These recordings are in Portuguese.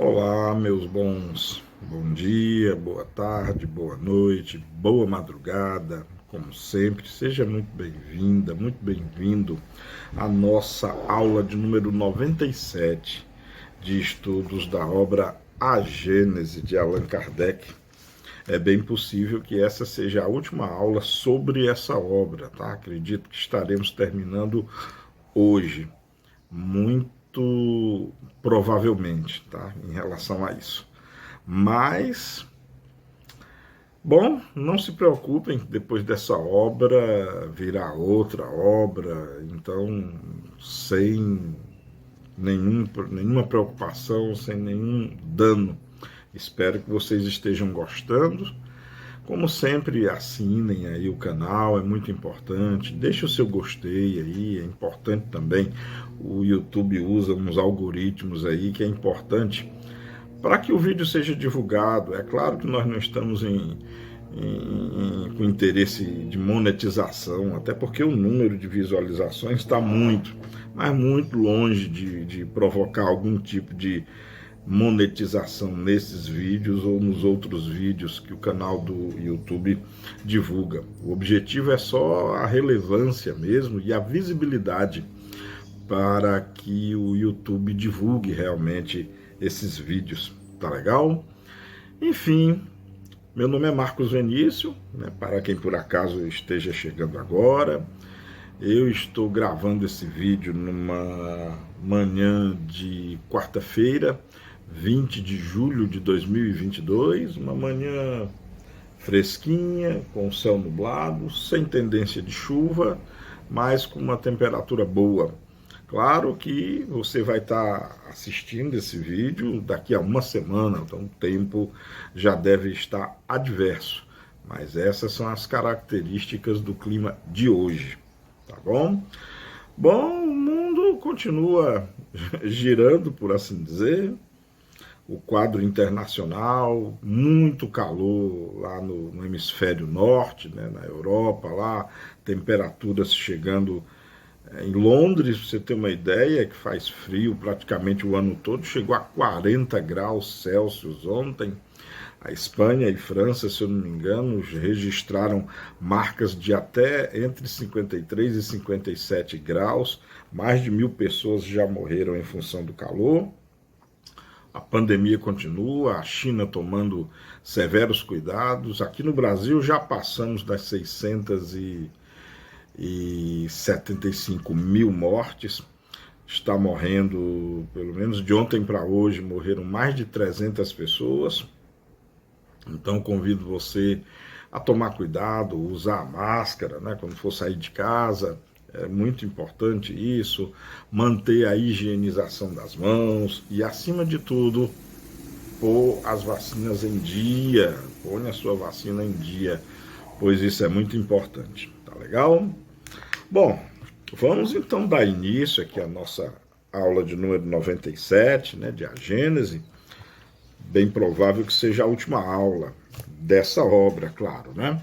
Olá, meus bons. Bom dia, boa tarde, boa noite, boa madrugada. Como sempre, seja muito bem-vinda, muito bem-vindo à nossa aula de número 97 de estudos da obra A Gênese de Allan Kardec. É bem possível que essa seja a última aula sobre essa obra, tá? Acredito que estaremos terminando hoje. Muito provavelmente, tá? Em relação a isso. Mas, bom, não se preocupem, depois dessa obra virá outra obra, então, sem nenhuma preocupação, sem nenhum dano. Espero que vocês estejam gostando. Como sempre, assinem aí o canal, é muito importante. Deixe o seu gostei aí, é importante também. O YouTube usa uns algoritmos aí que é importante para que o vídeo seja divulgado. É claro que nós não estamos com interesse de monetização, até porque o número de visualizações está mas muito longe de provocar algum tipo de monetização nesses vídeos ou nos outros vídeos que o canal do YouTube divulga. O objetivo é só a relevância mesmo e a visibilidade para que o YouTube divulgue realmente esses vídeos. Tá legal? Enfim, meu nome é Marcos Venício, né, para quem por acaso esteja chegando agora. Eu estou gravando esse vídeo numa manhã de quarta-feira, 20 de julho de 2022, uma manhã fresquinha, com o céu nublado, sem tendência de chuva, mas com uma temperatura boa. Claro que você vai estar assistindo esse vídeo daqui a uma semana, então o tempo já deve estar adverso. Mas essas são as características do clima de hoje, tá bom? Bom, o mundo continua girando, por assim dizer. O quadro internacional, muito calor lá no hemisfério norte, né, na Europa, lá, temperaturas chegando em Londres, para você ter uma ideia, que faz frio praticamente o ano todo, chegou a 40 graus Celsius ontem. A Espanha e França, se eu não me engano, registraram marcas de até entre 53 e 57 graus. Mais de 1.000 pessoas já morreram em função do calor. A pandemia continua, a China tomando severos cuidados. Aqui no Brasil já passamos das 675 mil mortes. Está morrendo, pelo menos de ontem para hoje, morreram mais de 300 pessoas. Então convido você a tomar cuidado, usar a máscara, né, quando for sair de casa. É muito importante isso, manter a higienização das mãos e, acima de tudo, pôr as vacinas em dia. Põe a sua vacina em dia, pois isso é muito importante. Tá legal? Bom, vamos então dar início aqui à nossa aula de número 97, né, de A Gênese. Bem provável que seja a última aula dessa obra, claro, né?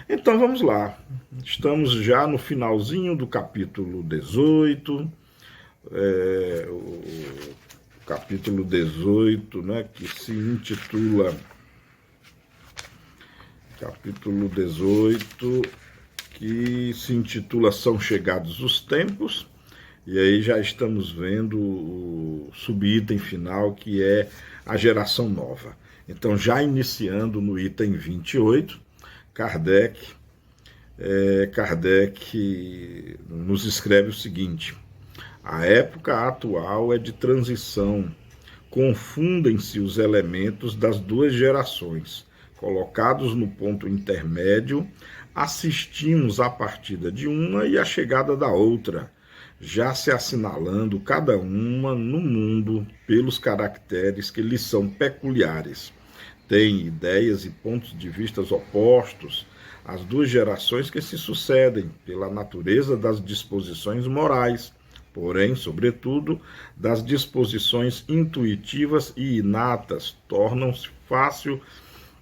Então vamos lá, estamos já no finalzinho do capítulo 18, o capítulo 18, né, que se intitula, capítulo 18, que se intitula São Chegados os Tempos, e aí já estamos vendo o subitem final, que é a geração nova. Então, já iniciando no item 28, Kardec nos escreve o seguinte: a época atual é de transição, confundem-se os elementos das duas gerações. Colocados no ponto intermédio, assistimos à partida de uma e à chegada da outra, já se assinalando cada uma no mundo pelos caracteres que lhes são peculiares. Têm ideias e pontos de vista opostos as duas gerações que se sucedem pela natureza das disposições morais, porém, sobretudo, das disposições intuitivas e inatas, tornam-se fácil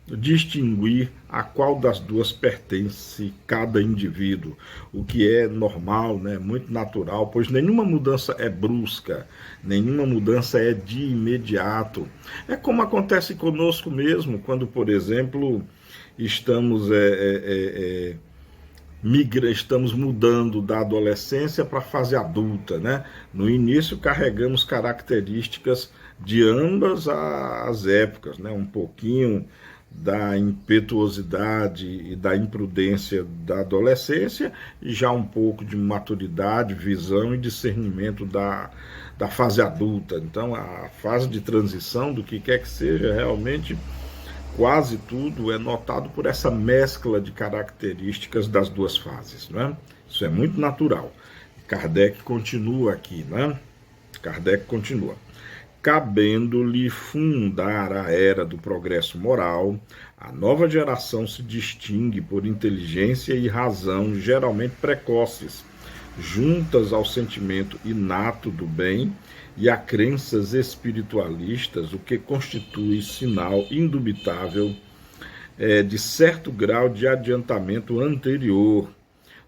distinguir a qual das duas pertence cada indivíduo, o que é normal, né, muito natural, pois nenhuma mudança é brusca, nenhuma mudança é de imediato. É como acontece conosco mesmo, quando, por exemplo, estamos estamos mudando da adolescência para a fase adulta, né? No início carregamos características de ambas as épocas, né? Um pouquinho da impetuosidade e da imprudência da adolescência e já um pouco de maturidade, visão e discernimento da fase adulta. Então, a fase de transição do que quer que seja, realmente quase tudo é notado por essa mescla de características das duas fases, né? Isso é muito natural. Kardec continua aqui, né? Kardec continua. Cabendo-lhe fundar a era do progresso moral, a nova geração se distingue por inteligência e razão geralmente precoces, juntas ao sentimento inato do bem e a crenças espiritualistas, o que constitui sinal indubitável de certo grau de adiantamento anterior.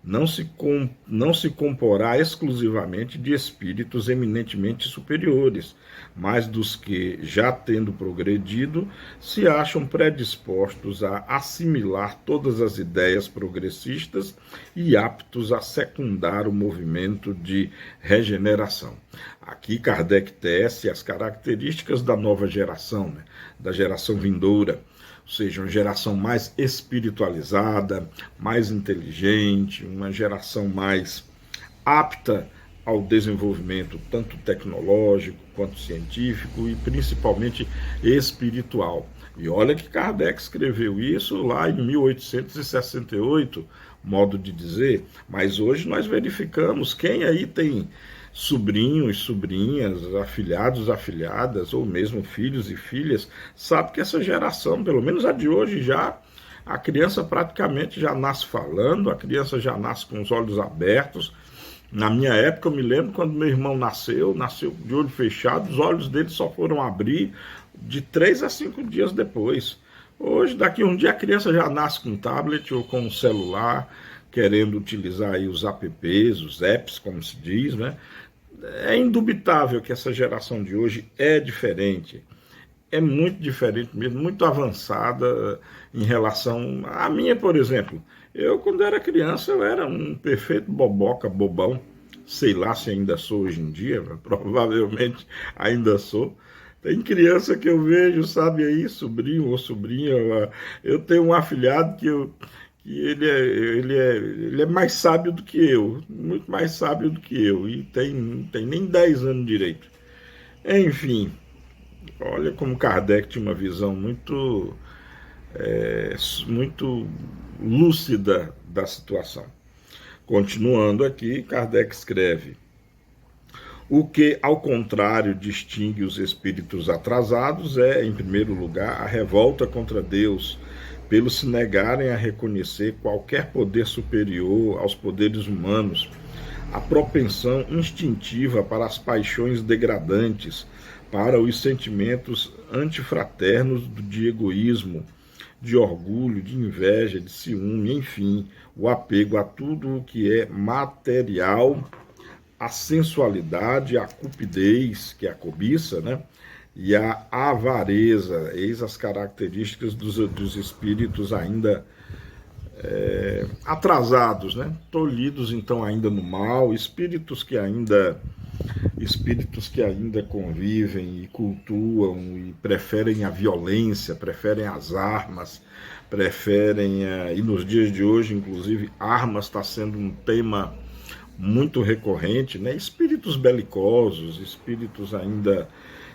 Não se comporá exclusivamente de espíritos eminentemente superiores, mas dos que, já tendo progredido, se acham predispostos a assimilar todas as ideias progressistas e aptos a secundar o movimento de regeneração. Aqui Kardec tece as características da nova geração, né, da geração vindoura, ou seja, uma geração mais espiritualizada, mais inteligente, uma geração mais apta ao desenvolvimento tanto tecnológico quanto científico e principalmente espiritual. E olha que Kardec escreveu isso lá em 1868, modo de dizer, mas hoje nós verificamos quem aí tem sobrinhos, sobrinhas, afilhados, afilhadas, ou mesmo filhos e filhas, sabe que essa geração, pelo menos a de hoje já, a criança praticamente já nasce falando, a criança já nasce com os olhos abertos. Na minha época, eu me lembro quando meu irmão nasceu de olho fechado, os olhos dele só foram abrir de 3 a 5 dias depois. Hoje, daqui a um dia, a criança já nasce com tablet ou com um celular, querendo utilizar aí os apps, os apps, como se diz, né? É indubitável que essa geração de hoje é diferente. É muito diferente mesmo, muito avançada em relação à minha, por exemplo. Eu, quando era criança, eu era um perfeito boboca, bobão. Sei lá se ainda sou hoje em dia, provavelmente ainda sou. Tem criança que eu vejo, sabe aí, sobrinho ou sobrinha. Eu tenho um afilhado que ele é mais sábio do que eu, muito mais sábio do que eu, e tem nem 10 anos direito. Enfim, olha como Kardec tinha uma visão muito lúcida da situação. Continuando aqui, Kardec escreve: o que, ao contrário, distingue os espíritos atrasados é, em primeiro lugar, a revolta contra Deus, pelo se negarem a reconhecer qualquer poder superior aos poderes humanos, a propensão instintiva para as paixões degradantes, para os sentimentos antifraternos de egoísmo, de orgulho, de inveja, de ciúme, enfim, o apego a tudo o que é material, a sensualidade, a cupidez, que é a cobiça, né? E a avareza, eis as características dos espíritos ainda atrasados, né? Tolhidos então ainda no mal, espíritos que ainda convivem e cultuam e preferem a violência, preferem as armas, e nos dias de hoje, inclusive, armas está sendo um tema muito recorrente, né? Espíritos belicosos, espíritos ainda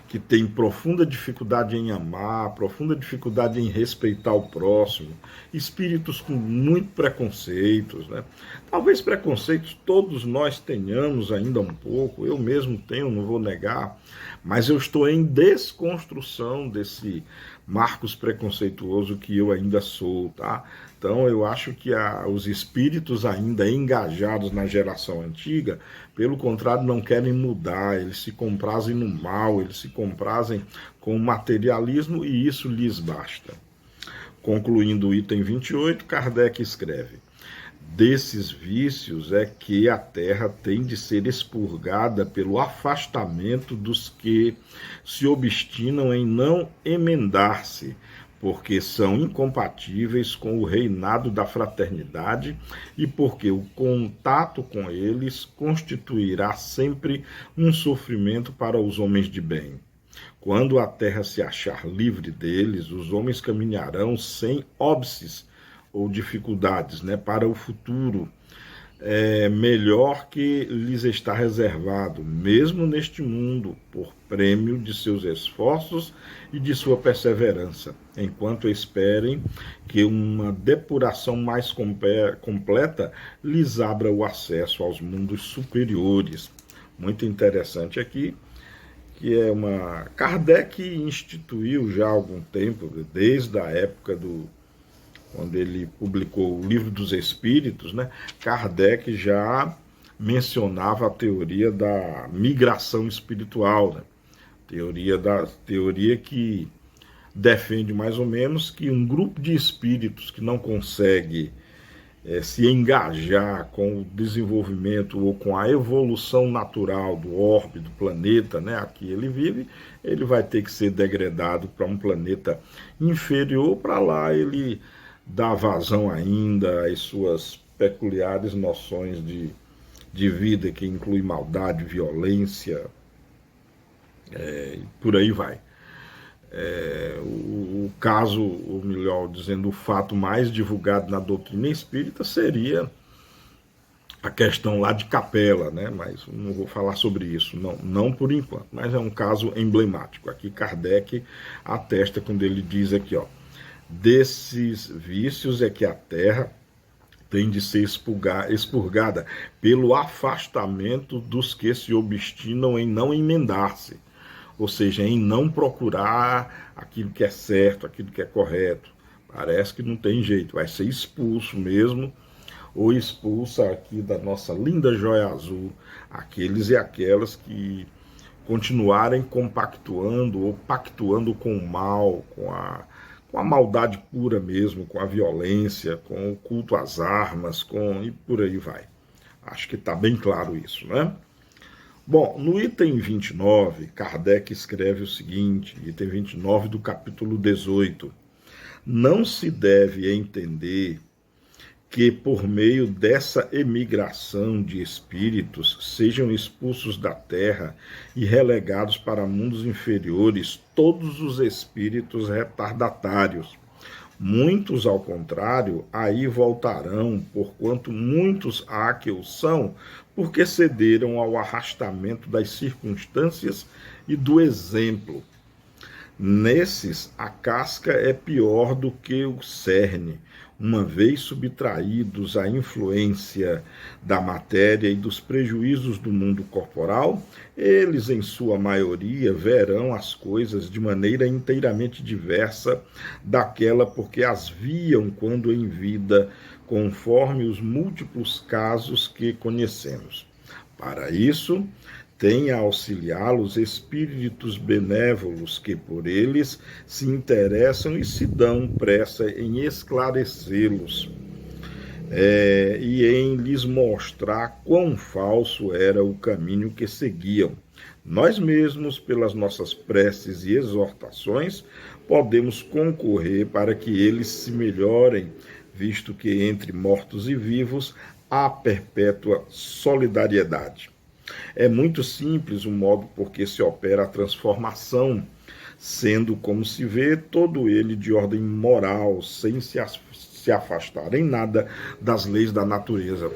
que têm profunda dificuldade em amar, profunda dificuldade em respeitar o próximo, espíritos com muito preconceitos, né? Talvez preconceitos todos nós tenhamos ainda um pouco, eu mesmo tenho, não vou negar, mas eu estou em desconstrução desse Marcos preconceituoso que eu ainda sou, tá? Então eu acho que os espíritos ainda engajados na geração antiga, pelo contrário, não querem mudar, eles se comprazem no mal, eles se comprazem com o materialismo e isso lhes basta. Concluindo o item 28, Kardec escreve: desses vícios é que a terra tem de ser expurgada pelo afastamento dos que se obstinam em não emendar-se, porque são incompatíveis com o reinado da fraternidade e porque o contato com eles constituirá sempre um sofrimento para os homens de bem. Quando a terra se achar livre deles, os homens caminharão sem óbices ou dificuldades, né, para o futuro melhor que lhes está reservado, mesmo neste mundo, por prêmio de seus esforços e de sua perseverança, enquanto esperem que uma depuração mais completa lhes abra o acesso aos mundos superiores. Muito interessante aqui, que é uma... Kardec instituiu já há algum tempo, desde a época quando ele publicou o Livro dos Espíritos, né, Kardec já mencionava a teoria da migração espiritual, né, teoria que defende mais ou menos que um grupo de espíritos que não consegue se engajar com o desenvolvimento ou com a evolução natural do orbe do planeta, né, aqui ele vive, ele vai ter que ser degradado para um planeta inferior, para lá ele dá vazão ainda às suas peculiares noções de vida, que inclui maldade, violência, e por aí vai. O caso, ou melhor dizendo, o fato mais divulgado na doutrina espírita seria a questão lá de Capela, né? Mas não vou falar sobre isso, não por enquanto, mas é um caso emblemático. Aqui Kardec atesta quando ele diz aqui, ó, desses vícios é que a terra tem de ser expurgada pelo afastamento dos que se obstinam em não emendar-se, ou seja, em não procurar aquilo que é certo, aquilo que é correto. Parece que não tem jeito, vai ser expulso mesmo, ou expulsa aqui da nossa linda joia azul, aqueles e aquelas que continuarem compactuando ou pactuando com o mal, com a maldade pura mesmo, com a violência, com o culto às armas, e por aí vai. Acho que está bem claro isso, né? Bom, no item 29, Kardec escreve o seguinte, item 29 do capítulo 18. Não se deve entender que por meio dessa emigração de espíritos sejam expulsos da terra e relegados para mundos inferiores todos os espíritos retardatários. Muitos, ao contrário, aí voltarão, porquanto muitos há que o são, porque cederam ao arrastamento das circunstâncias e do exemplo. Nesses, a casca é pior do que o cerne, uma vez subtraídos à influência da matéria e dos prejuízos do mundo corporal, eles, em sua maioria, verão as coisas de maneira inteiramente diversa daquela porque as viam quando em vida, conforme os múltiplos casos que conhecemos. Para isso, tem a auxiliá-los espíritos benévolos que por eles se interessam e se dão pressa em esclarecê-los e em lhes mostrar quão falso era o caminho que seguiam. Nós mesmos, pelas nossas preces e exortações, podemos concorrer para que eles se melhorem, visto que entre mortos e vivos há perpétua solidariedade. É muito simples o modo por que se opera a transformação, sendo, como se vê, todo ele de ordem moral, sem se afastar em nada das leis da natureza.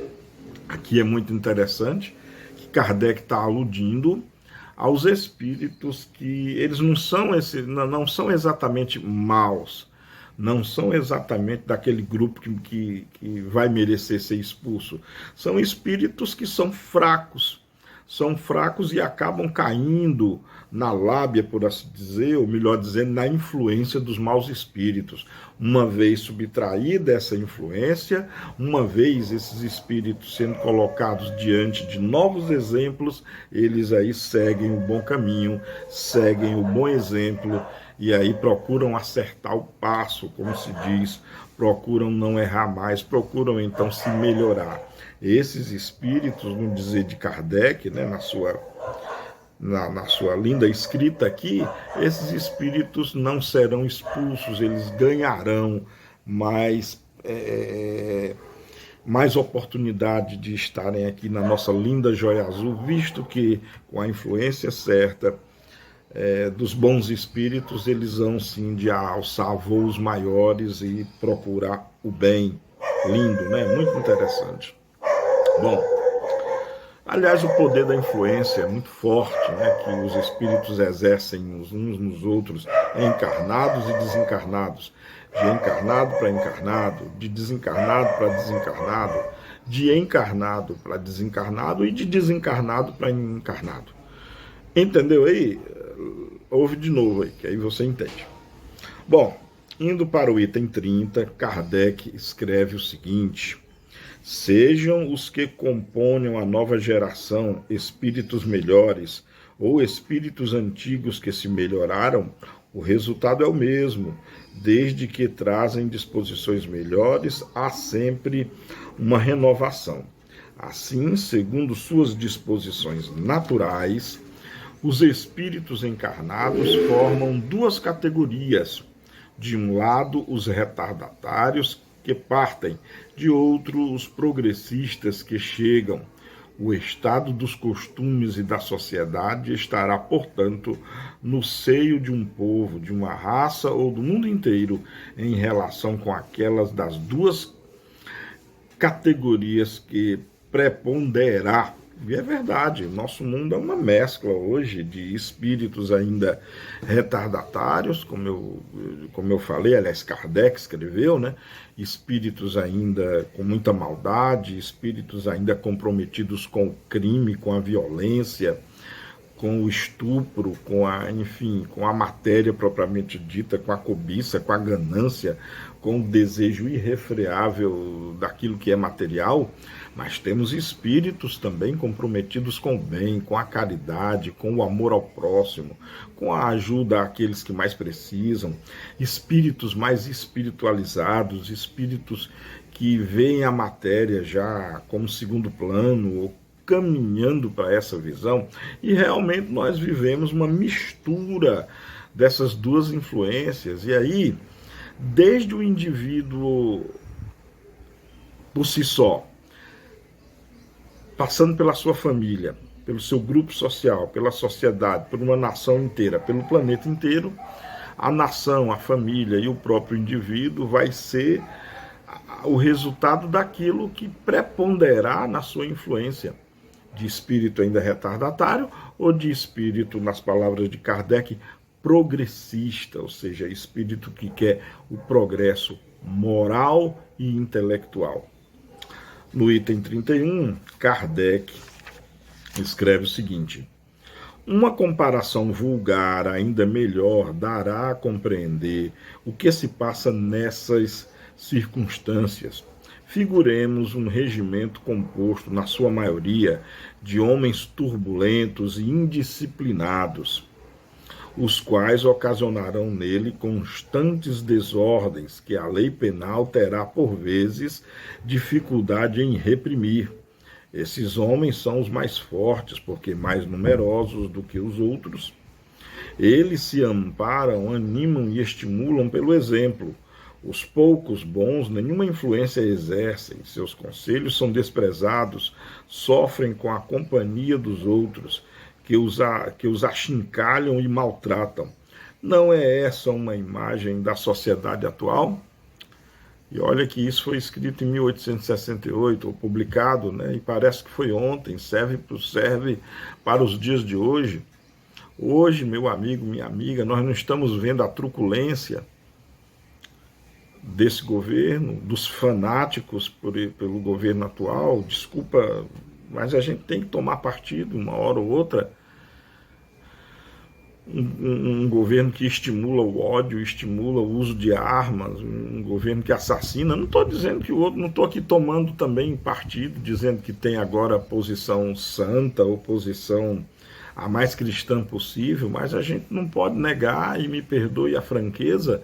Aqui é muito interessante que Kardec está aludindo aos espíritos que eles não são exatamente maus, não são exatamente daquele grupo que vai merecer ser expulso. São espíritos que são fracos e acabam caindo na lábia, por assim dizer, ou melhor dizendo, na influência dos maus espíritos. Uma vez subtraída essa influência, uma vez esses espíritos sendo colocados diante de novos exemplos, eles aí seguem o bom caminho, seguem o bom exemplo e aí procuram acertar o passo, como se diz, procuram não errar mais, procuram então se melhorar. Esses espíritos, no dizer de Kardec, né, na sua linda escrita aqui, esses espíritos não serão expulsos, eles ganharão mais, mais oportunidade de estarem aqui na nossa linda Joia Azul, visto que com a influência certa dos bons espíritos, eles vão sim de alçar voos maiores e procurar o bem. Lindo, né? Muito interessante. Bom, aliás, o poder da influência é muito forte, né, que os espíritos exercem uns nos outros, encarnados e desencarnados, de encarnado para encarnado, de desencarnado para desencarnado, de encarnado para desencarnado e de desencarnado para encarnado. Entendeu aí? Ouve de novo aí, que aí você entende. Bom, indo para o item 30, Kardec escreve o seguinte: sejam os que componham a nova geração espíritos melhores ou espíritos antigos que se melhoraram, o resultado é o mesmo, desde que trazem disposições melhores, há sempre uma renovação. Assim, segundo suas disposições naturais, os espíritos encarnados formam duas categorias. De um lado, os retardatários, que partem, de outro, os progressistas que chegam. O estado dos costumes e da sociedade estará, portanto, no seio de um povo, de uma raça ou do mundo inteiro, em relação com aquelas das duas categorias que preponderar. E é verdade, nosso mundo é uma mescla hoje de espíritos ainda retardatários, como eu falei, aliás, Kardec escreveu, né? Espíritos ainda com muita maldade, espíritos ainda comprometidos com o crime, com a violência, com o estupro, com a matéria propriamente dita, com a cobiça, com a ganância, com o desejo irrefreável daquilo que é material, mas temos espíritos também comprometidos com o bem, com a caridade, com o amor ao próximo, com a ajuda àqueles que mais precisam, espíritos mais espiritualizados, espíritos que veem a matéria já como segundo plano, ou caminhando para essa visão, e realmente nós vivemos uma mistura dessas duas influências. E aí, desde o indivíduo por si só, passando pela sua família, pelo seu grupo social, pela sociedade, por uma nação inteira, pelo planeta inteiro, a nação, a família e o próprio indivíduo vai ser o resultado daquilo que preponderar na sua influência, de espírito ainda retardatário ou de espírito, nas palavras de Kardec, progressista, ou seja, espírito que quer o progresso moral e intelectual. No item 31, Kardec escreve o seguinte: uma comparação vulgar, ainda melhor, dará a compreender o que se passa nessas circunstâncias. Figuremos um regimento composto, na sua maioria, de homens turbulentos e indisciplinados, os quais ocasionarão nele constantes desordens que a lei penal terá, por vezes, dificuldade em reprimir. Esses homens são os mais fortes, porque mais numerosos do que os outros. Eles se amparam, animam e estimulam pelo exemplo. Os poucos bons nenhuma influência exercem, seus conselhos são desprezados, sofrem com a companhia dos outros, que os achincalham e maltratam. Não é essa uma imagem da sociedade atual? E olha que isso foi escrito em 1868, ou publicado, né? E parece que foi ontem, serve para os dias de hoje. Hoje, meu amigo, minha amiga, nós não estamos vendo a truculência desse governo, dos fanáticos pelo governo atual. Desculpa, mas a gente tem que tomar partido uma hora ou outra. Um governo que estimula o ódio, estimula o uso de armas, um governo que assassina. Não estou dizendo que o outro, não estou aqui tomando também partido, dizendo que tem agora posição santa, oposição a mais cristã possível, mas a gente não pode negar, e me perdoe a franqueza,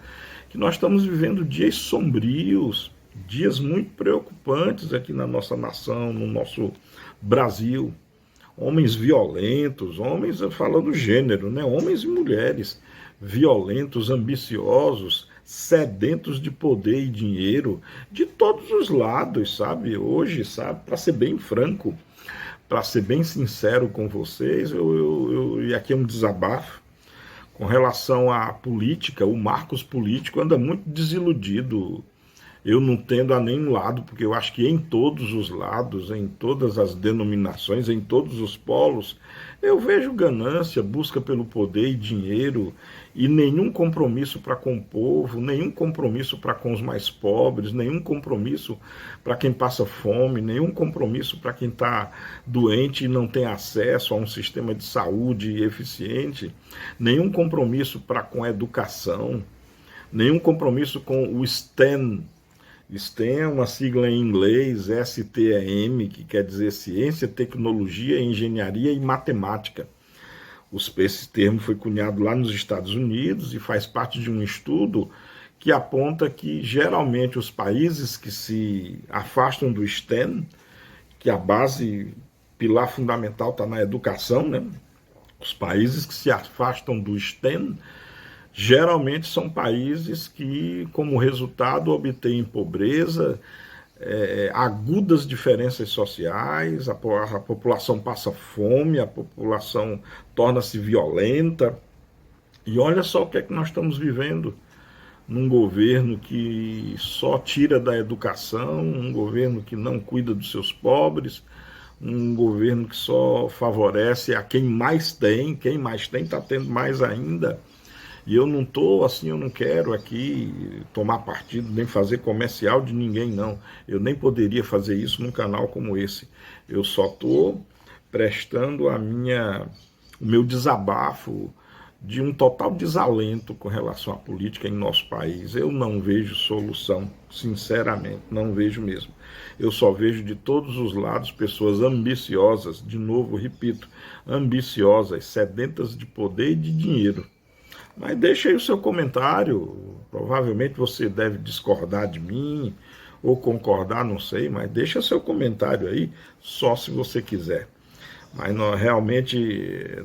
que nós estamos vivendo dias sombrios, dias muito preocupantes aqui na nossa nação, no nosso Brasil. Homens violentos, homens falando gênero, né? Homens e mulheres violentos, ambiciosos, sedentos de poder e dinheiro, de todos os lados, sabe? Hoje, sabe, para ser bem franco, para ser bem sincero com vocês, e aqui é um desabafo, com relação à política, o Marcos político anda muito desiludido. Eu não tendo a nenhum lado, porque eu acho que em todos os lados, em todas as denominações, em todos os polos, eu vejo ganância, busca pelo poder e dinheiro, e nenhum compromisso para com o povo, nenhum compromisso para com os mais pobres, nenhum compromisso para quem passa fome, nenhum compromisso para quem está doente e não tem acesso a um sistema de saúde eficiente, nenhum compromisso para com a educação, nenhum compromisso com o STEM. STEM é uma sigla em inglês, STEM, que quer dizer Ciência, Tecnologia, Engenharia e Matemática. Esse termo foi cunhado lá nos Estados Unidos e faz parte de um estudo que aponta que, geralmente, os países que se afastam do STEM, que a base, pilar fundamental está na educação, né? Os países que se afastam do STEM, geralmente são países que, como resultado, obtêm pobreza, agudas diferenças sociais, a população passa fome, a população torna-se violenta. E olha só o que é que nós estamos vivendo num governo que só tira da educação, um governo que não cuida dos seus pobres, um governo que só favorece a quem mais tem está tendo mais ainda. E eu não estou assim, eu não quero aqui tomar partido, nem fazer comercial de ninguém, não. Eu nem poderia fazer isso num canal como esse. Eu só estou prestando o meu desabafo de um total desalento com relação à política em nosso país. Eu não vejo solução, sinceramente, não vejo mesmo. Eu só vejo de todos os lados pessoas ambiciosas, de novo, repito, ambiciosas, sedentas de poder e de dinheiro. Mas deixa aí o seu comentário, provavelmente você deve discordar de mim, ou concordar, não sei, mas deixa seu comentário aí, só se você quiser. Mas realmente,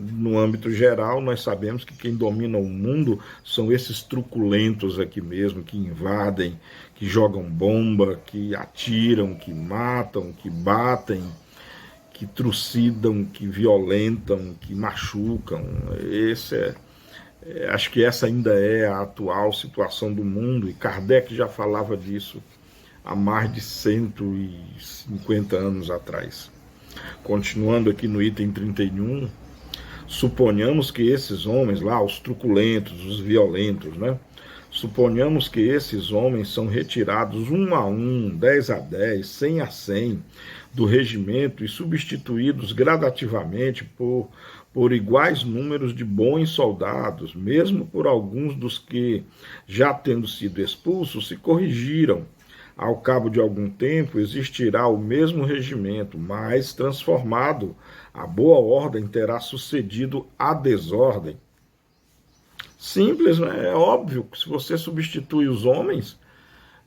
no âmbito geral, nós sabemos que quem domina o mundo são esses truculentos aqui mesmo, que invadem, que jogam bomba, que atiram, que matam, que batem, que trucidam, que violentam, que machucam. Acho que essa ainda é a atual situação do mundo, e Kardec já falava disso há mais de 150 anos atrás. Continuando aqui no item 31, suponhamos que esses homens lá, os truculentos, os violentos, né? Suponhamos que esses homens são retirados 1 a 1, 10 a 10, 100 a 100 do regimento e substituídos gradativamente por iguais números de bons soldados, mesmo por alguns dos que, já tendo sido expulsos, se corrigiram. Ao cabo de algum tempo, existirá o mesmo regimento, mas transformado. A boa ordem terá sucedido à desordem. Simples, né? É óbvio que se você substitui os homens,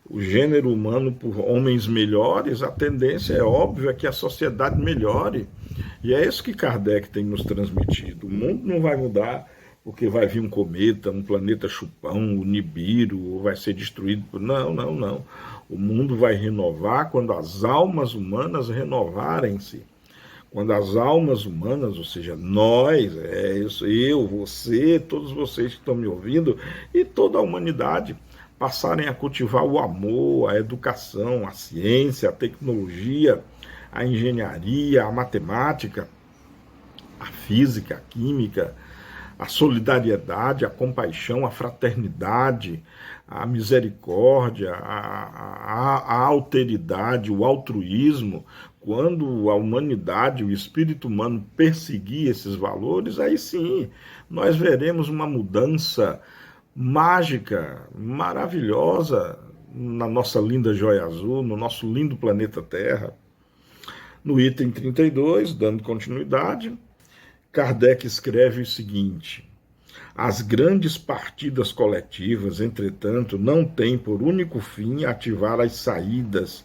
o gênero humano, por homens melhores, a tendência é óbvia que a sociedade melhore. E é isso que Kardec tem nos transmitido. O mundo não vai mudar porque vai vir um cometa, um planeta chupão, o Nibiru, ou vai ser destruído. Não, não, não. O mundo vai renovar quando as almas humanas renovarem-se. Quando as almas humanas, ou seja, nós, eu, você, todos vocês que estão me ouvindo, e toda a humanidade, passarem a cultivar o amor, a educação, a ciência, a tecnologia, a engenharia, a matemática, a física, a química, a solidariedade, a compaixão, a fraternidade, a misericórdia, a alteridade, o altruísmo. Quando a humanidade, o espírito humano perseguir esses valores, aí sim nós veremos uma mudança mágica, maravilhosa na nossa linda joia azul, no nosso lindo planeta Terra. No item 32, dando continuidade, Kardec escreve o seguinte: as grandes partidas coletivas, entretanto, não têm por único fim ativar as saídas,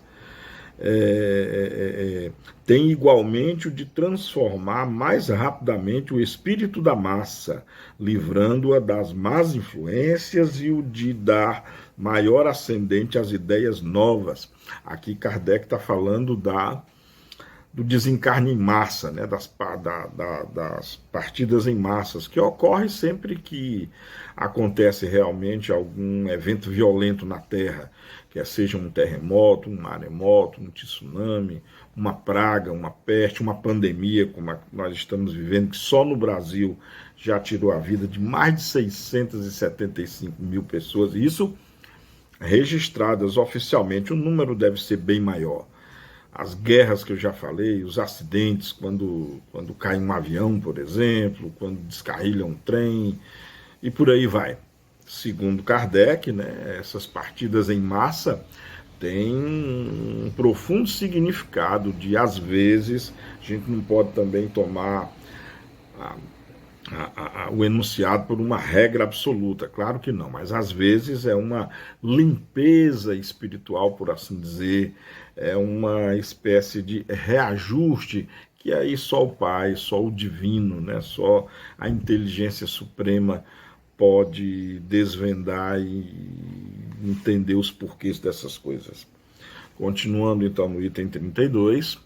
tem igualmente o de transformar mais rapidamente o espírito da massa, livrando-a das más influências, e o de dar maior ascendente às ideias novas. Aqui Kardec está falando do desencarne em massa, né, das partidas em massas, que ocorre sempre que acontece realmente algum evento violento na Terra, quer seja um terremoto, um maremoto, um tsunami, uma praga, uma peste, uma pandemia, como a que nós estamos vivendo, que só no Brasil já tirou a vida de mais de 675 mil pessoas, e isso registradas oficialmente. O número deve ser bem maior. As guerras que eu já falei, os acidentes, quando cai um avião, por exemplo, quando descarrilha um trem, e por aí vai. Segundo Kardec, né, essas partidas em massa têm um profundo significado de, às vezes, a gente não pode também tomar o enunciado por uma regra absoluta, claro que não, mas às vezes é uma limpeza espiritual, por assim dizer, é uma espécie de reajuste que aí só o Pai, só o Divino, né, só a inteligência suprema pode desvendar e entender os porquês dessas coisas. Continuando então no item 32,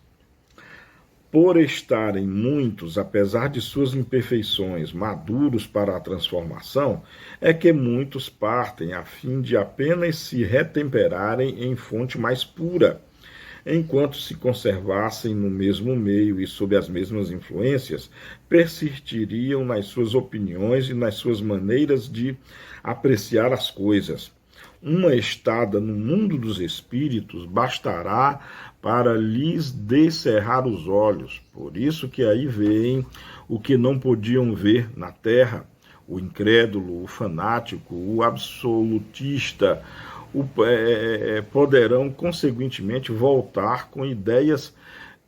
por estarem muitos, apesar de suas imperfeições, maduros para a transformação, é que muitos partem a fim de apenas se retemperarem em fonte mais pura. Enquanto se conservassem no mesmo meio e sob as mesmas influências, persistiriam nas suas opiniões e nas suas maneiras de apreciar as coisas. Uma estada no mundo dos espíritos bastará para lhes descerrar os olhos. Por isso que aí veem o que não podiam ver na terra: o incrédulo, o fanático, o absolutista, poderão, consequentemente, voltar com ideias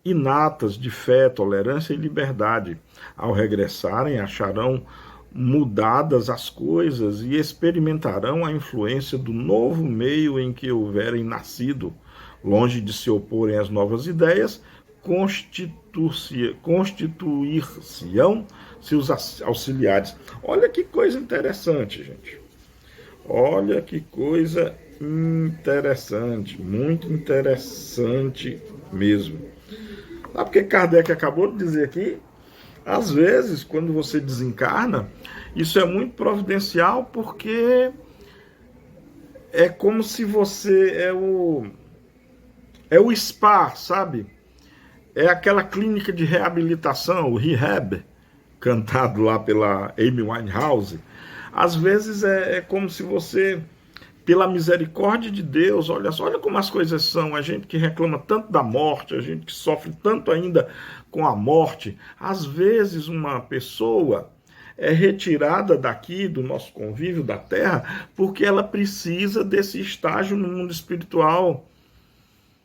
inatas de fé, tolerância e liberdade. Ao regressarem, acharão mudadas as coisas e experimentarão a influência do novo meio em que houverem nascido. Longe de se oporem às novas ideias, constituir-se-ão seus auxiliares. Olha que coisa interessante, gente. Olha que coisa interessante, muito interessante mesmo. Sabe o que Kardec acabou de dizer aqui? Às vezes, quando você desencarna, isso é muito providencial, porque é como se você é o spa, sabe? É aquela clínica de reabilitação, o rehab, cantado lá pela Amy Winehouse. Às vezes é como se você, pela misericórdia de Deus, olha só, olha como as coisas são, a gente que reclama tanto da morte, a gente que sofre tanto ainda com a morte, às vezes uma pessoa é retirada daqui, do nosso convívio da Terra, porque ela precisa desse estágio no mundo espiritual.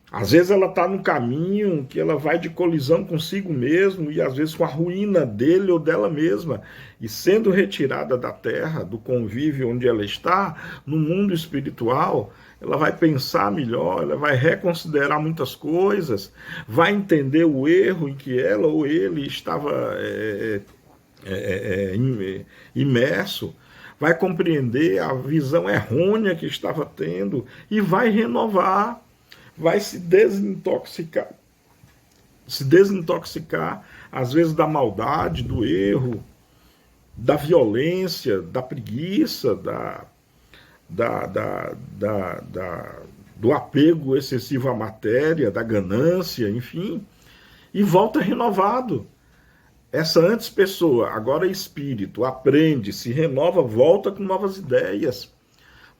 Às vezes ela está num caminho que ela vai de colisão consigo mesmo e às vezes com a ruína dele ou dela mesma. E sendo retirada da terra, do convívio onde ela está, no mundo espiritual, ela vai pensar melhor, ela vai reconsiderar muitas coisas, vai entender o erro em que ela ou ele estava imerso, vai compreender a visão errônea que estava tendo e vai renovar, vai se desintoxicar, às vezes da maldade, do erro, da violência, da preguiça, do apego excessivo à matéria, da ganância, enfim, e volta renovado. Essa antes pessoa, agora espírito, aprende, se renova, volta com novas ideias.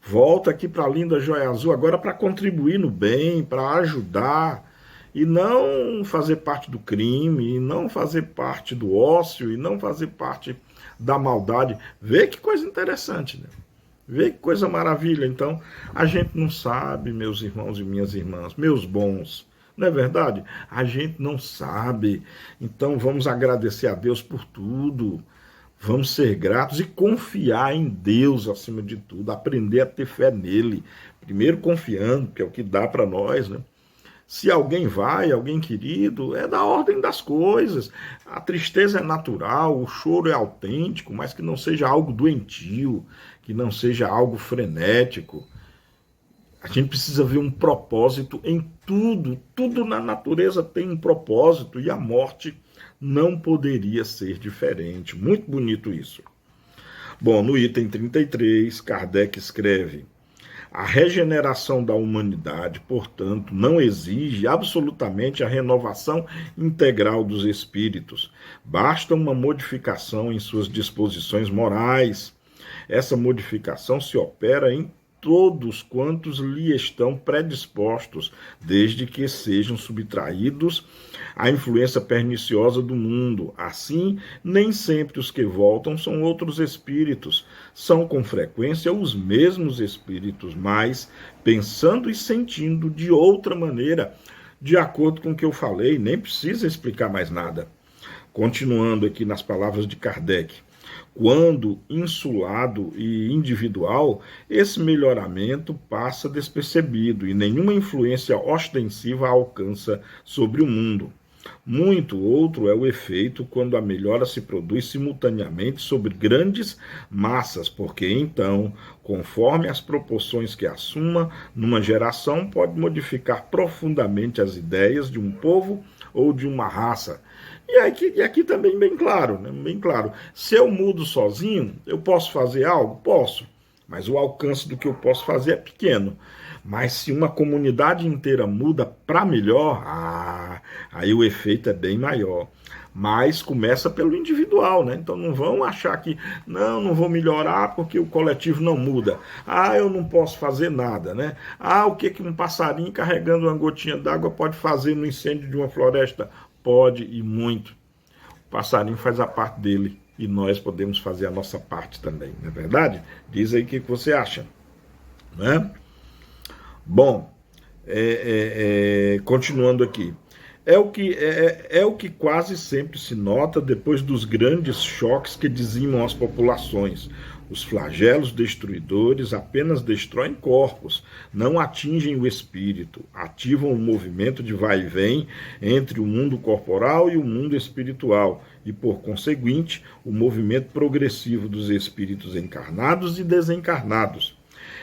Volta aqui para a linda Joia Azul agora para contribuir no bem, para ajudar, e não fazer parte do crime, e não fazer parte do ócio, e não fazer parte da maldade. Vê que coisa interessante, né? Vê que coisa maravilha. Então, a gente não sabe, meus irmãos e minhas irmãs, meus bons, Não é verdade? A gente não sabe. Então vamos agradecer a Deus por tudo. Vamos ser gratos e confiar em Deus acima de tudo, aprender a ter fé nele. Primeiro confiando, que é o que dá para nós, né? Se alguém vai, alguém querido, é da ordem das coisas. A tristeza é natural, o choro é autêntico, mas que não seja algo doentio, que não seja algo frenético. A gente precisa ver um propósito em tudo. Tudo na natureza tem um propósito e a morte não poderia ser diferente. Muito bonito isso. Bom, no item 33, Kardec escreve: a regeneração da humanidade, portanto, não exige absolutamente a renovação integral dos espíritos. Basta uma modificação em suas disposições morais. Essa modificação se opera em todos quantos lhe estão predispostos, desde que sejam subtraídos à influência perniciosa do mundo. Assim, nem sempre os que voltam são outros espíritos, são com frequência os mesmos espíritos, mas pensando e sentindo de outra maneira, de acordo com o que eu falei, nem precisa explicar mais nada. Continuando aqui nas palavras de Kardec: quando insulado e individual, esse melhoramento passa despercebido e nenhuma influência ostensiva alcança sobre o mundo. Muito outro é o efeito quando a melhora se produz simultaneamente sobre grandes massas, porque então, conforme as proporções que assuma numa geração, pode modificar profundamente as ideias de um povo ou de uma raça. E aqui também bem claro, né? Bem claro. Se eu mudo sozinho, eu posso fazer algo? Posso. Mas o alcance do que eu posso fazer é pequeno. Mas se uma comunidade inteira muda para melhor, aí o efeito é bem maior. Mas começa pelo individual, né? Então não vão achar que não vou melhorar porque o coletivo não muda. Eu não posso fazer nada, né? O que um passarinho carregando uma gotinha d'água pode fazer no incêndio de uma floresta? Pode e muito. O passarinho faz a parte dele e nós podemos fazer a nossa parte também, não é verdade? Diz aí o que você acha, né? Bom, continuando aqui. É o que quase sempre se nota depois dos grandes choques que dizimam as populações. Os flagelos destruidores apenas destroem corpos, não atingem o espírito, ativam o movimento de vai e vem entre o mundo corporal e o mundo espiritual, e, por conseguinte, o movimento progressivo dos espíritos encarnados e desencarnados.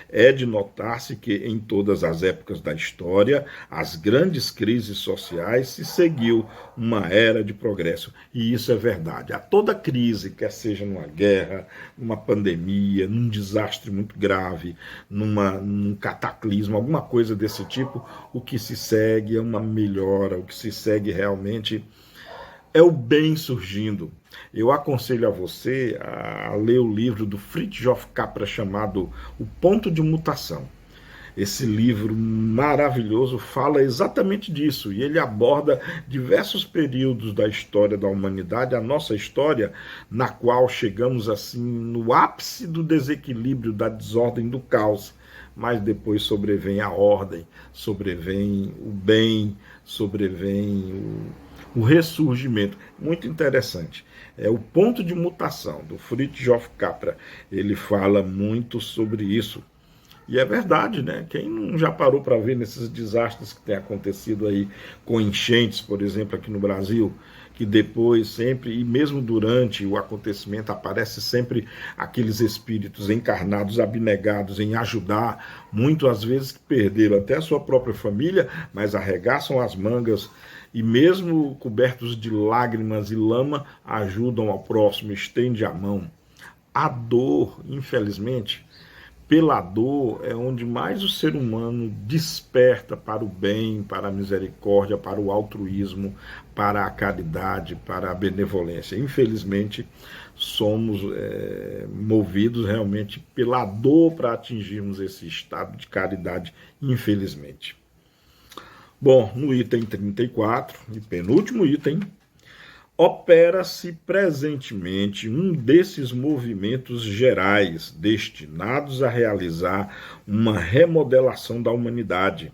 É de notar-se que, em todas as épocas da história, as grandes crises sociais se seguiu uma era de progresso. E isso é verdade. A toda crise, quer seja numa guerra, numa pandemia, num desastre muito grave, num cataclismo, alguma coisa desse tipo, o que se segue é uma melhora, o que se segue realmente é o bem surgindo. Eu aconselho a você a ler o livro do Fritjof Capra chamado O Ponto de Mutação. Esse livro maravilhoso fala exatamente disso e ele aborda diversos períodos da história da humanidade, a nossa história, na qual chegamos assim no ápice do desequilíbrio, da desordem, do caos, mas depois sobrevém a ordem, sobrevém o bem, sobrevém o ressurgimento. Muito interessante. É o ponto de mutação do Fritjof Capra. Ele fala muito sobre isso. E é verdade, né? Quem não já parou para ver nesses desastres que tem acontecido aí com enchentes, por exemplo, aqui no Brasil, que depois sempre, e mesmo durante o acontecimento, aparece sempre aqueles espíritos encarnados, abnegados em ajudar, muito às vezes que perderam até a sua própria família, mas arregaçam as mangas e mesmo cobertos de lágrimas e lama, ajudam ao próximo, estende a mão. A dor, infelizmente, pela dor é onde mais o ser humano desperta para o bem, para a misericórdia, para o altruísmo, para a caridade, para a benevolência. Infelizmente, somos movidos realmente pela dor para atingirmos esse estado de caridade, infelizmente. Bom, no item 34, e penúltimo item, opera-se presentemente um desses movimentos gerais destinados a realizar uma remodelação da humanidade.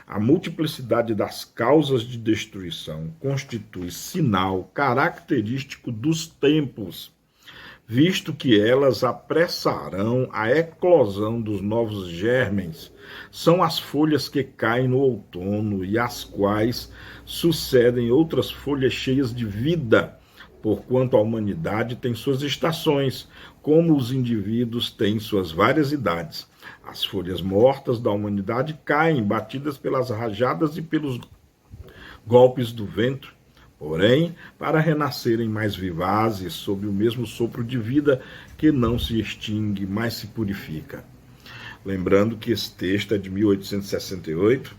A multiplicidade das causas de destruição constitui sinal característico dos tempos, visto que elas apressarão a eclosão dos novos germens. São as folhas que caem no outono e às quais sucedem outras folhas cheias de vida, porquanto a humanidade tem suas estações, como os indivíduos têm suas várias idades. As folhas mortas da humanidade caem, batidas pelas rajadas e pelos golpes do vento, porém, para renascerem mais vivazes sob o mesmo sopro de vida que não se extingue, mas se purifica. Lembrando que esse texto é de 1868,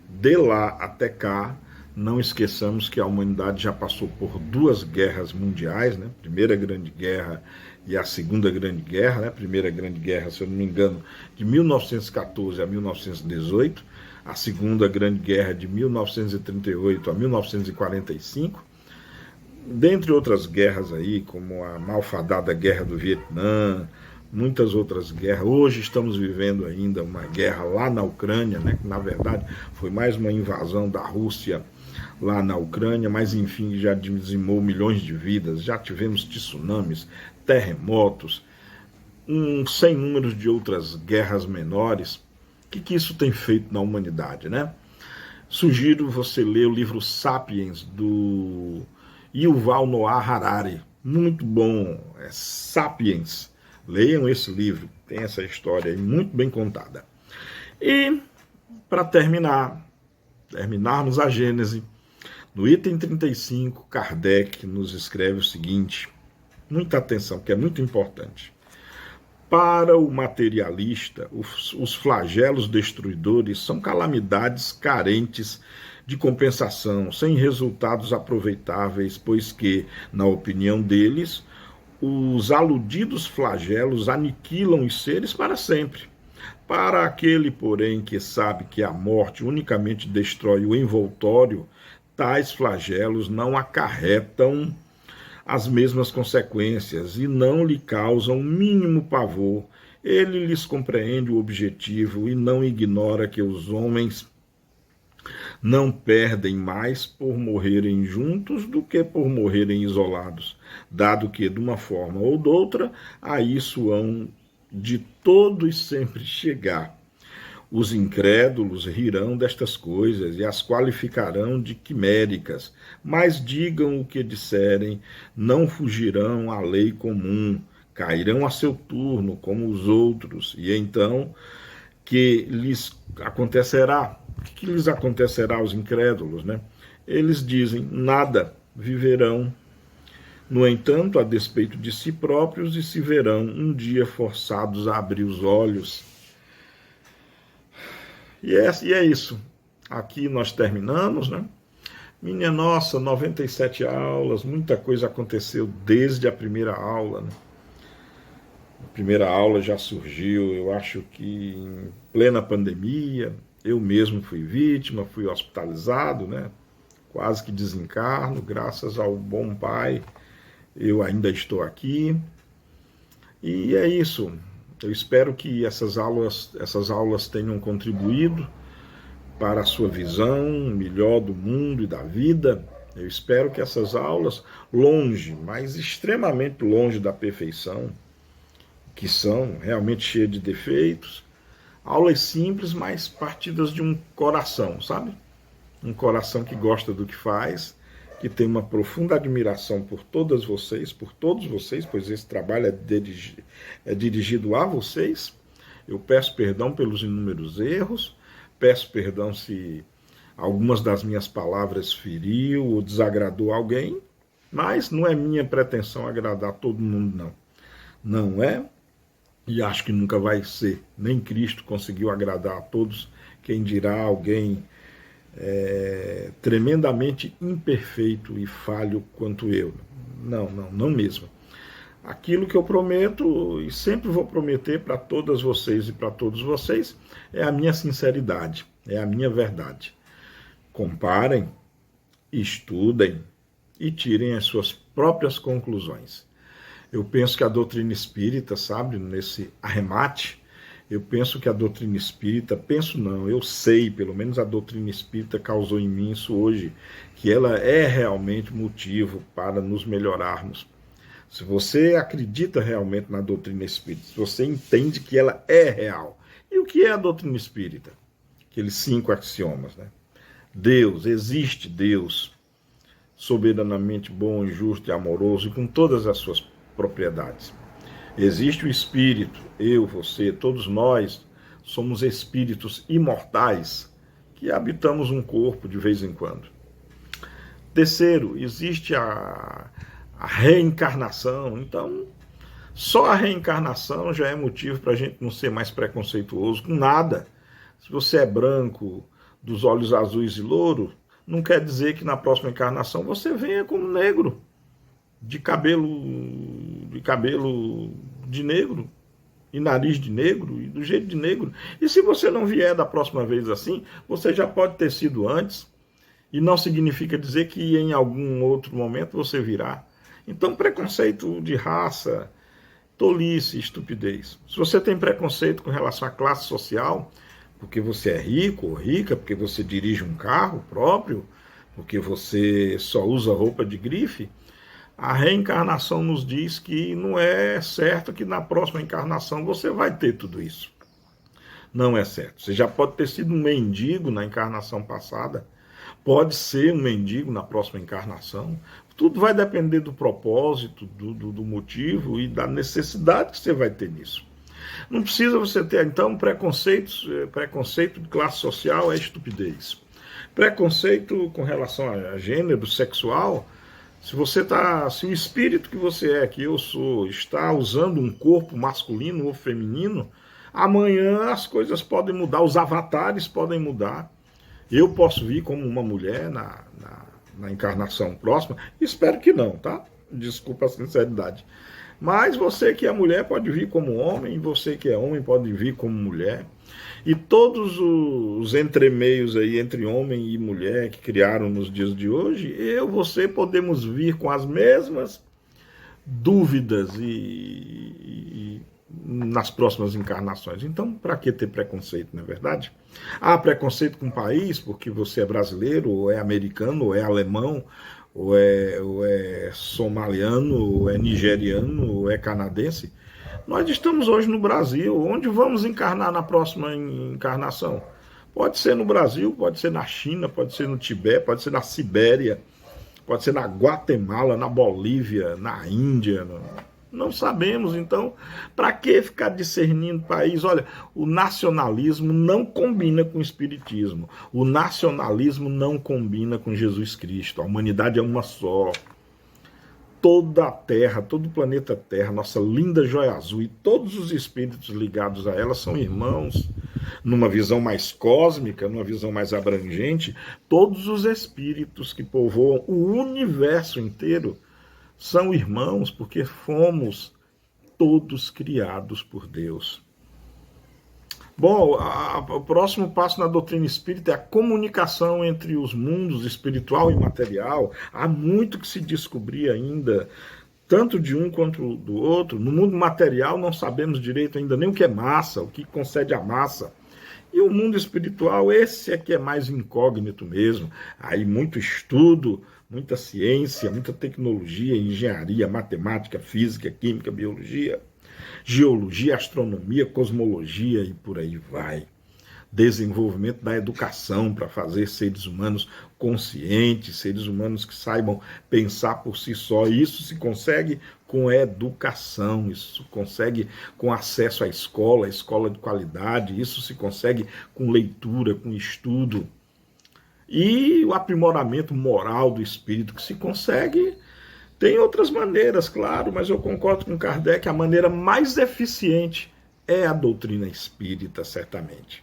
de lá até cá, não esqueçamos que a humanidade já passou por 2 guerras mundiais, né? Primeira Grande Guerra e a Segunda Grande Guerra, né? Primeira Grande Guerra, se eu não me engano, de 1914 a 1918, a Segunda Grande Guerra de 1938 a 1945, dentre outras guerras aí, como a malfadada Guerra do Vietnã, muitas outras guerras. Hoje estamos vivendo ainda uma guerra lá na Ucrânia, né? Que na verdade foi mais uma invasão da Rússia lá na Ucrânia, mas enfim, já dizimou milhões de vidas, já tivemos tsunamis, terremotos, sem números de outras guerras menores. O que isso tem feito na humanidade, né? Sugiro você ler o livro Sapiens, do Yuval Noah Harari. Muito bom, é Sapiens. Leiam esse livro, tem essa história aí muito bem contada. E, para terminarmos a Gênese, no item 35, Kardec nos escreve o seguinte, muita atenção, que é muito importante. Para o materialista, os flagelos destruidores são calamidades carentes de compensação, sem resultados aproveitáveis, pois que, na opinião deles, os aludidos flagelos aniquilam os seres para sempre. Para aquele, porém, que sabe que a morte unicamente destrói o envoltório, tais flagelos não acarretam as mesmas consequências e não lhe causam o mínimo pavor. Ele lhes compreende o objetivo e não ignora que os homens não perdem mais por morrerem juntos do que por morrerem isolados, dado que, de uma forma ou de outra, a isso hão de todo e sempre chegar. Os incrédulos rirão destas coisas e as qualificarão de quiméricas, mas digam o que disserem, não fugirão à lei comum, cairão a seu turno como os outros, e então que lhes acontecerá? O que lhes acontecerá aos incrédulos, né? Eles dizem, nada, viverão, no entanto, a despeito de si próprios, e se verão um dia forçados a abrir os olhos. E é isso. Aqui nós terminamos, né? Minha nossa, 97 aulas, muita coisa aconteceu desde a primeira aula, né? A primeira aula já surgiu, eu acho que em plena pandemia. Eu mesmo fui vítima, fui hospitalizado, né? Quase que desencarno, graças ao bom Pai, eu ainda estou aqui. E é isso. Eu espero que essas aulas tenham contribuído para a sua visão melhor do mundo e da vida. Eu espero que essas aulas, longe, mas extremamente longe da perfeição, que são realmente cheias de defeitos, aulas simples, mas partidas de um coração, sabe? Um coração que gosta do que faz, que tem uma profunda admiração por todas vocês, por todos vocês, pois esse trabalho é dirigido a vocês. Eu peço perdão pelos inúmeros erros, peço perdão se algumas das minhas palavras feriu ou desagradou alguém, mas não é minha pretensão agradar todo mundo, não. Não é, e acho que nunca vai ser. Nem Cristo conseguiu agradar a todos, quem dirá alguém tremendamente imperfeito e falho quanto eu. Não mesmo. Aquilo que eu prometo, e sempre vou prometer para todas vocês e para todos vocês, é a minha sinceridade, é a minha verdade. Comparem, estudem e tirem as suas próprias conclusões. Eu penso que a doutrina espírita, sabe, nesse arremate, Eu penso que a doutrina espírita, penso não, eu sei, pelo menos a doutrina espírita causou em mim isso hoje, que ela é realmente motivo para nos melhorarmos. Se você acredita realmente na doutrina espírita, se você entende que ela é real. E o que é a doutrina espírita? Aqueles 5 axiomas, né? Deus, existe Deus, soberanamente bom, justo e amoroso, e com todas as suas propriedades. Existe o espírito, eu, você, todos nós somos espíritos imortais que habitamos um corpo de vez em quando. Terceiro, existe a reencarnação. Então, só a reencarnação já é motivo para a gente não ser mais preconceituoso com nada. Se você é branco, dos olhos azuis e louro, não quer dizer que na próxima encarnação você venha como negro, de cabelo de negro, e nariz de negro, e do jeito de negro. E se você não vier da próxima vez assim, você já pode ter sido antes, e não significa dizer que em algum outro momento você virá. Então, preconceito de raça, tolice, estupidez. Se você tem preconceito com relação à classe social, porque você é rico ou rica, porque você dirige um carro próprio, porque você só usa roupa de grife, a reencarnação nos diz que não é certo que na próxima encarnação você vai ter tudo isso. Não é certo. Você já pode ter sido um mendigo na encarnação passada, pode ser um mendigo na próxima encarnação. Tudo vai depender do propósito, do motivo e da necessidade que você vai ter nisso. Não precisa você ter, então, preconceito de classe social é estupidez. Preconceito com relação a gênero, sexual, se o espírito que você é, que eu sou, está usando um corpo masculino ou feminino, amanhã as coisas podem mudar, os avatares podem mudar. Eu posso vir como uma mulher na encarnação próxima, espero que não, tá? Desculpa a sinceridade. Mas você que é mulher pode vir como homem, você que é homem pode vir como mulher. E todos os entremeios aí entre homem e mulher que criaram nos dias de hoje, você podemos vir com as mesmas dúvidas e nas próximas encarnações. Então, para que ter preconceito, não é verdade? Há preconceito com o país, porque você é brasileiro, ou é americano, ou é alemão, ou é somaliano, ou é nigeriano, ou é canadense. Nós estamos hoje no Brasil. Onde vamos encarnar na próxima encarnação? Pode ser no Brasil, pode ser na China, pode ser no Tibete, pode ser na Sibéria, pode ser na Guatemala, na Bolívia, na Índia. Não sabemos, então, para que ficar discernindo país? Olha, o nacionalismo não combina com o espiritismo. O nacionalismo não combina com Jesus Cristo. A humanidade é uma só. Toda a Terra, todo o planeta Terra, nossa linda joia azul e todos os espíritos ligados a ela são irmãos. Numa visão mais cósmica, numa visão mais abrangente, todos os espíritos que povoam o universo inteiro são irmãos, porque fomos todos criados por Deus. Bom, o próximo passo na doutrina espírita é a comunicação entre os mundos espiritual e material. Há muito que se descobrir ainda, tanto de um quanto do outro. No mundo material não sabemos direito ainda nem o que é massa, o que concede a massa. E o mundo espiritual, esse é que é mais incógnito mesmo. Aí muito estudo, muita ciência, muita tecnologia, engenharia, matemática, física, química, biologia, geologia, astronomia, cosmologia e por aí vai. Desenvolvimento da educação para fazer seres humanos conscientes, seres humanos que saibam pensar por si só. Isso se consegue com educação, isso se consegue com acesso à escola de qualidade, isso se consegue com leitura, com estudo. E o aprimoramento moral do espírito que se consegue. Tem outras maneiras, claro, mas eu concordo com Kardec, a maneira mais eficiente é a doutrina espírita, certamente.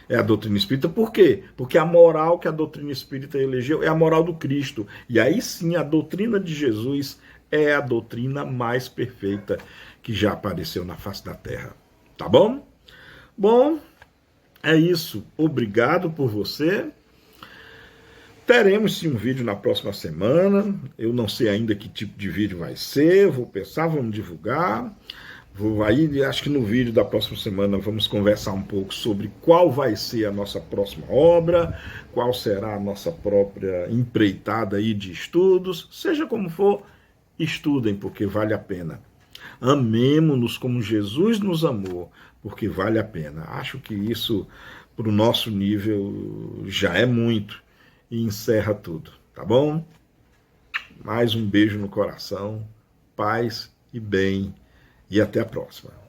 É a doutrina espírita, por quê? Porque a moral que a doutrina espírita elegeu é a moral do Cristo. E aí sim, a doutrina de Jesus é a doutrina mais perfeita que já apareceu na face da Terra. Tá bom? Bom, é isso. Obrigado por você. Teremos sim um vídeo na próxima semana. Eu não sei ainda que tipo de vídeo vai ser. Vou pensar, vamos divulgar. Aí, acho que no vídeo da próxima semana vamos conversar um pouco sobre qual vai ser a nossa próxima obra, qual será a nossa própria empreitada aí de estudos. Seja como for, estudem, porque vale a pena. Amemo-nos como Jesus nos amou, porque vale a pena. Acho que isso, para o nosso nível, já é muito e encerra tudo, tá bom? Mais um beijo no coração, paz e bem, e até a próxima.